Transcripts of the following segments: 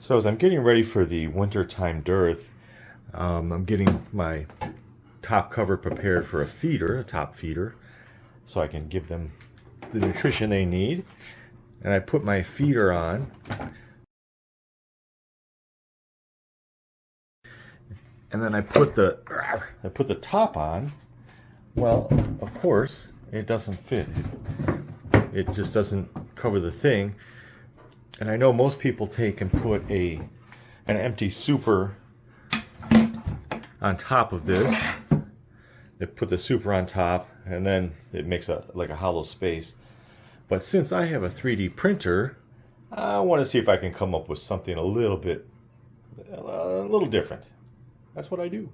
So as I'm getting ready for the wintertime dearth, I'm getting my top cover prepared for a feeder, a top feeder, so I can give them the nutrition they need. And I put my feeder on. And then I put the top on. Well, of course, it doesn't fit. It just doesn't cover the thing. And I know most people take and put an empty super on top of this. They put the super on top, and then it makes like a hollow space. But since I have a 3D printer, I want to see if I can come up with something a little different. That's what I do.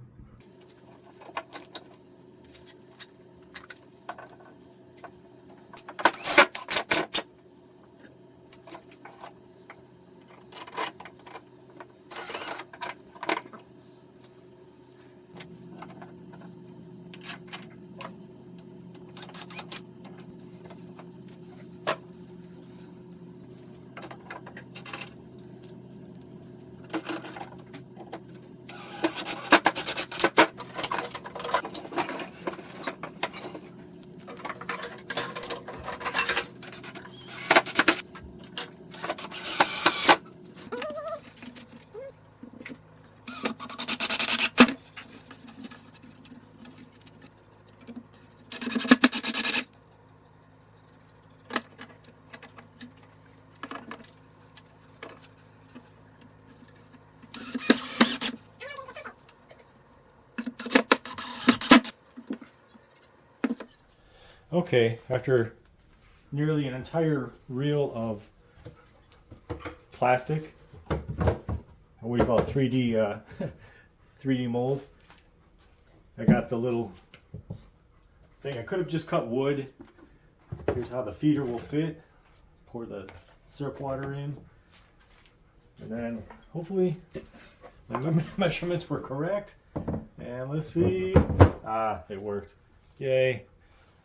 Okay, after nearly an entire reel of plastic, what do you call it, 3D mold, I got the little thing. I could have just cut wood. Here's how the feeder will fit. Pour the syrup water in, and then hopefully my measurements were correct. And let's see. It worked. Yay.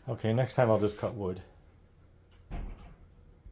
Okay, next time I'll just cut wood.